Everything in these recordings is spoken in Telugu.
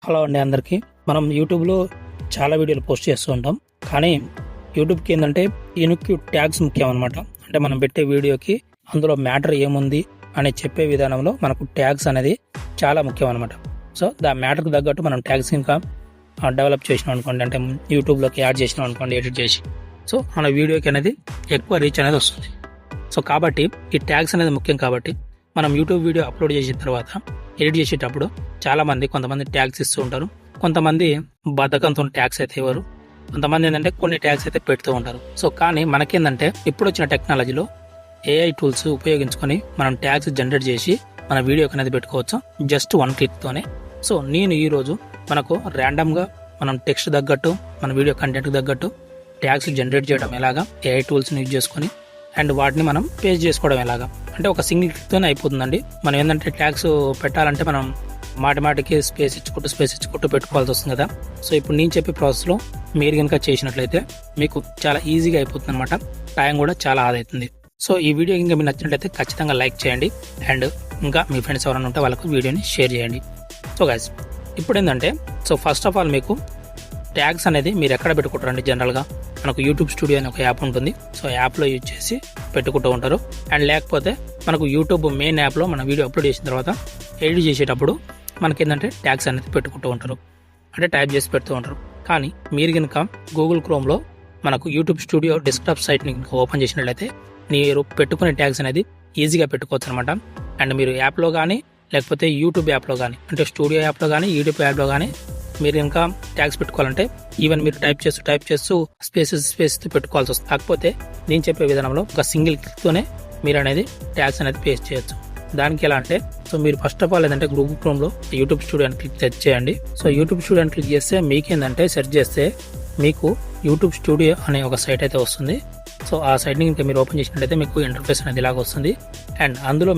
హలో అండి అందరికీ. మనం యూట్యూబ్లో చాలా వీడియోలు పోస్ట్ చేస్తూ ఉంటాం. కానీ యూట్యూబ్కి ఏంటంటే యూనిక్ ట్యాగ్స్ ముఖ్యం అనమాట. అంటే మనం పెట్టే వీడియోకి అందులో మ్యాటర్ ఏముంది అని చెప్పే విధానంలో మనకు ట్యాగ్స్ అనేది చాలా ముఖ్యం అనమాట. సో మ్యాటర్కి తగ్గట్టు మనం ట్యాగ్స్ ఇంకా డెవలప్ చేసినాం అనుకోండి, అంటే యూట్యూబ్లోకి యాడ్ చేసినాం అనుకోండి ఎడిట్ చేసి, సో మన వీడియోకి అనేది ఎక్కువ రీచ్ అనేది వస్తుంది. సో కాబట్టి ఈ ట్యాగ్స్ అనేది ముఖ్యం. కాబట్టి మనం యూట్యూబ్ వీడియో అప్లోడ్ చేసిన తర్వాత ఎడిట్ చేసేటప్పుడు కొంతమంది ట్యాగ్స్ ఇస్తూ ఉంటారు. కొంతమంది బద్ధకంతో ట్యాగ్స్ అయితే ఇవ్వరు. కొంతమంది ఏంటంటే కొన్ని ట్యాగ్స్ అయితే పెడుతూ ఉంటారు. సో కానీ మనకేందంటే ఇప్పుడు వచ్చిన టెక్నాలజీలో ఏఐ టూల్స్ ఉపయోగించుకొని మనం ట్యాగ్స్ జనరేట్ చేసి మన వీడియోకి అనేది పెట్టుకోవచ్చు జస్ట్ 1 క్లిక్తోనే. సో నేను ఈరోజు మనకు ర్యాండమ్గా మనం టెక్స్ట్ తగ్గట్టు మన వీడియో కంటెంట్కి తగ్గట్టు ట్యాగ్స్ జనరేట్ చేయడం ఎలాగా, ఏఐ టూల్స్ని యూజ్ చేసుకొని అండ్ వాటిని మనం పేస్ట్ చేసుకోవడం ఎలాగా, అంటే ఒక సింగిల్ క్లిక్తోనే అయిపోతుందండి. మనం ఏంటంటే ట్యాగ్స్ పెట్టాలంటే మనం మాటికి స్పేస్ ఇచ్చుకుంటూ పెట్టుకోవాల్సి వస్తుంది కదా. సో ఇప్పుడు నేను చెప్పే ప్రాసెస్లో మీరు కనుక చేసినట్లయితే మీకు చాలా ఈజీగా అయిపోతుంది అనమాట. టైం కూడా చాలా ఆదా అవుతుంది. సో ఈ వీడియో ఇంకా మీకు నచ్చినట్లయితే ఖచ్చితంగా లైక్ చేయండి అండ్ ఇంకా మీ ఫ్రెండ్స్ ఎవరైనా ఉంటే వాళ్ళకు వీడియోని షేర్ చేయండి. సో గైస్ ఇప్పుడు ఏంటంటే ఫస్ట్ ఆఫ్ ఆల్ మీకు ట్యాగ్స్ అనేది మీరు ఎక్కడ పెట్టుకుంటారండి? జనరల్గా మనకు యూట్యూబ్ స్టూడియో అనే ఒక యాప్ ఉంటుంది. సో యాప్లో యూజ్ చేసి పెట్టుకుంటూ ఉంటారు. అండ్ లేకపోతే మనకు యూట్యూబ్ మెయిన్ యాప్లో మన వీడియో అప్లోడ్ చేసిన తర్వాత ఎడిట్ చేసేటప్పుడు మనకి ఏంటంటే ట్యాగ్స్ అనేది పెట్టుకుంటూ ఉంటారు, అంటే టైప్ చేసి పెడుతూ ఉంటారు. కానీ మీరు కనుక గూగుల్ క్రోమ్లో మనకు యూట్యూబ్ స్టూడియో డెస్క్టాప్ సైట్ని ఓపెన్ చేసినట్లయితే మీరు పెట్టుకునే ట్యాగ్స్ అనేది ఈజీగా పెట్టుకోవచ్చు అనమాట. అండ్ మీరు యాప్లో కానీ లేకపోతే యూట్యూబ్ యాప్లో కానీ, అంటే స్టూడియో యాప్లో కానీ యూట్యూబ్ యాప్లో కానీ మీరు ఇంకా ట్యాగ్స్ పెట్టుకోవాలంటే ఈవెన్ మీరు టైప్ చేస్తూ స్పేస్ పెట్టుకోవాల్సి వస్తుంది. కాకపోతే నేను చెప్పే విధానంలో ఒక సింగిల్ క్లిక్తోనే మీరు అనేది ట్యాగ్స్ అనేది పేస్ట్ చేయొచ్చు. దానికి ఎలా అంటే మీరు ఫస్ట్ ఆఫ్ ఆల్ ఏంటంటే గూగుల్ క్రోమ్లో యూట్యూబ్ స్టూడియో అని క్లిక్ చేయండి. సో యూట్యూబ్ స్టూడియో అని క్లిక్ చేస్తే మీకేందంటే సెర్చ్ చేస్తే మీకు యూట్యూబ్ స్టూడియో అనే ఒక సైట్ అయితే వస్తుంది. సో ఆ సైట్ని ఇంకా మీరు ఓపెన్ చేసినట్లయితే మీకు ఇంటర్ఫేస్ అనేది ఇలాగ వస్తుంది. అండ్ అందులో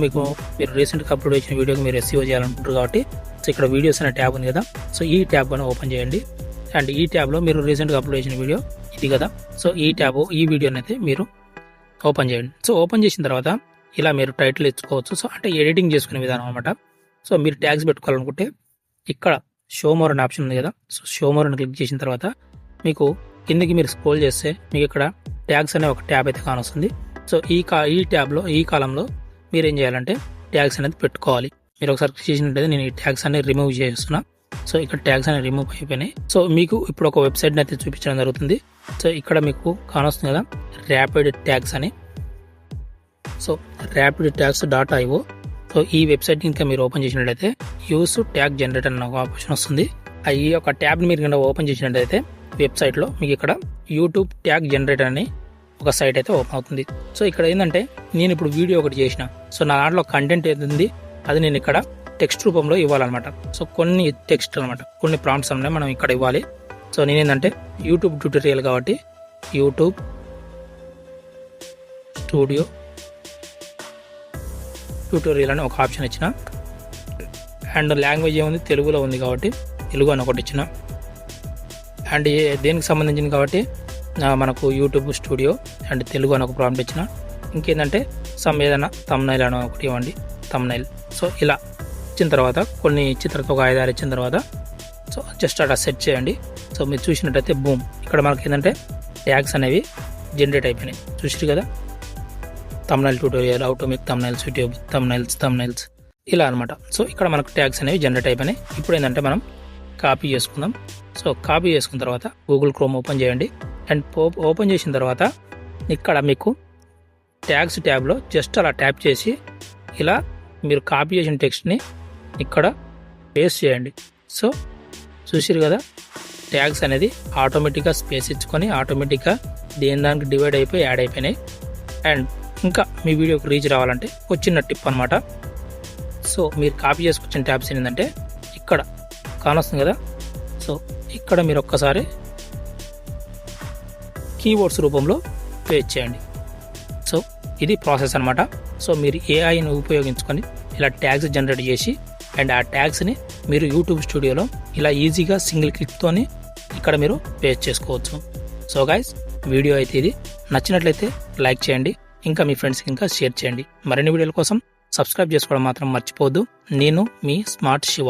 మీరు రీసెంట్గా అప్లోడ్ చేసిన వీడియోకి మీరు SEO చేయాలనుకుంటారు కాబట్టి సో ఇక్కడ వీడియోస్ అనే ట్యాబ్ ఉంది కదా. సో ఈ ట్యాబ్ అని ఓపెన్ చేయండి. అండ్ ఈ ట్యాబ్లో మీరు రీసెంట్గా అప్లోడ్ చేసిన వీడియో ఇది కదా. సో ఈ వీడియోని అయితే మీరు ఓపెన్ చేయండి. సో ఓపెన్ చేసిన తర్వాత ఇలా మీరు టైటిల్ ఇచ్చుకోవచ్చు. సో అంటే ఎడిటింగ్ చేసుకునే విధానం అనమాట. సో మీరు ట్యాగ్స్ పెట్టుకోవాలనుకుంటే ఇక్కడ షో మోర్ అనే ఆప్షన్ ఉంది కదా. సో షో మోర్ అని క్లిక్ చేసిన తర్వాత మీకు కిందకి మీరు స్క్రోల్ చేస్తే మీకు ఇక్కడ ట్యాగ్స్ అనే ఒక ట్యాబ్ అయితే కానొస్తుంది. సో ఈ ట్యాబ్లో ఈ కాలంలో మీరు ఏం చేయాలంటే ట్యాగ్స్ అనేది పెట్టుకోవాలి. మీరు ఒకసారి క్లిక్ చేసినట్లయితే నేను ఈ ట్యాగ్స్ అనేది రిమూవ్ చేస్తున్నా. సో ఇక్కడ ట్యాగ్స్ అనేది రిమూవ్ అయిపోయినాయి. సో మీకు ఇప్పుడు ఒక వెబ్సైట్ని అయితే చూపించడం జరుగుతుంది. సో ఇక్కడ మీకు కానొస్తుంది కదా ర్యాపిడ్ ట్యాగ్స్ అని. So rapidtags.io. సో ఈ వెబ్సైట్ ఇంకా మీరు ఓపెన్ చేసినట్లయితే యూస్ ట్యాగ్ జనరేటర్ అనే ఒక ఆప్షన్ వస్తుంది. ఈ యొక్క ట్యాబ్ని మీరు కనుక ఓపెన్ చేసినట్లయితే వెబ్సైట్లో మీకు ఇక్కడ యూట్యూబ్ ట్యాగ్ జనరేటర్ అని ఒక సైట్ అయితే ఓపెన్ అవుతుంది. సో ఇక్కడ ఏంటంటే నేను ఇప్పుడు వీడియో ఒకటి చేసిన, సో నా దాంట్లో కంటెంట్ ఏది అది నేను ఇక్కడ టెక్స్ట్ రూపంలో ఇవ్వాలన్నమాట. సో కొన్ని టెక్స్ట్ అనమాట, కొన్ని ప్రాంప్ట్స్ అనేవి మనం ఇక్కడ ఇవ్వాలి. సో నేనేంటంటే యూట్యూబ్ ట్యూటోరియల్ కాబట్టి యూట్యూబ్ స్టూడియో ట్యూటోరియల్ అని ఒక ఆప్షన్ ఇచ్చిన. అండ్ లాంగ్వేజ్ ఏముంది, తెలుగులో ఉంది కాబట్టి తెలుగు అని ఒకటి ఇచ్చిన. అండ్ దేనికి సంబంధించింది కాబట్టి మనకు యూట్యూబ్ స్టూడియో అండ్ తెలుగు అని ఒక ప్రాంప్ట్ ఇచ్చిన. ఇంకేంటంటే ఏదైనా తమ్నైల్ అని ఒకటి ఇవ్వండి, తమ్నైల్. సో ఇలా ఇచ్చిన తర్వాత కొన్ని ఇచ్చిన తర్వాత ఒక 5-6 ఇచ్చిన తర్వాత సో జస్ట్ అలా సెట్ చేయండి. సో మీరు చూసినట్టయితే బూమ్ ఇక్కడ మనకి ఏంటంటే ట్యాగ్స్ అనేవి జనరేట్ అయిపోయినాయి. చూసారు కదా, thumbnail tutorial, how to make thumbnails, YouTube thumbnails ఇలా అనమాట. సో ఇక్కడ మనకు ట్యాగ్స్ అనేవి జనరేట్ అయిపోయినాయి. ఇప్పుడు ఏంటంటే మనం కాపీ చేసుకుందాం. సో కాపీ చేసుకున్న తర్వాత గూగుల్ క్రోమ్ ఓపెన్ చేయండి. అండ్ ఓపెన్ చేసిన తర్వాత ఇక్కడ మీకు ట్యాగ్స్ ట్యాబ్లో జస్ట్ అలా ట్యాప్ చేసి ఇలా మీరు కాపీ చేసిన టెక్స్ట్ని ఇక్కడ పేస్ట్ చేయండి. సో చూసిరు కదా, ట్యాగ్స్ అనేది ఆటోమేటిక్గా స్పేస్ ఇచ్చుకొని ఆటోమేటిక్గా దానికి డివైడ్ అయిపోయి యాడ్ అయిపోయినాయి. అండ్ ఇంకా మీ వీడియోకి రీచ్ రావాలంటే ఒక చిన్న టిప్ అనమాట. సో మీరు కాపీ చేసుకొచ్చిన ట్యాబ్స్ ఏంటంటే ఇక్కడ కానొస్తుంది కదా. సో ఇక్కడ మీరు ఒక్కసారి కీవర్డ్స్ రూపంలో పేస్ట్ చేయండి. సో ఇది ప్రాసెస్ అనమాట. సో మీరు ఏఐని ఉపయోగించుకొని ఇలా ట్యాగ్స్ జనరేట్ చేసి అండ్ ఆ ట్యాగ్స్ని మీరు యూట్యూబ్ స్టూడియోలో ఇలా ఈజీగా సింగిల్ క్లిక్తోని ఇక్కడ మీరు పేస్ట్ చేసుకోవచ్చు. సో గైస్ వీడియో అయితే ఇది నచ్చినట్లయితే లైక్ చేయండి, ఇంకా మీ ఫ్రెండ్స్కి ఇంకా షేర్ చేయండి. మరిన్ని వీడియోల కోసం సబ్స్క్రైబ్ చేసుకోవడం మాత్రం మర్చిపోవద్దు. నేను మీ స్మార్ట్ శివ.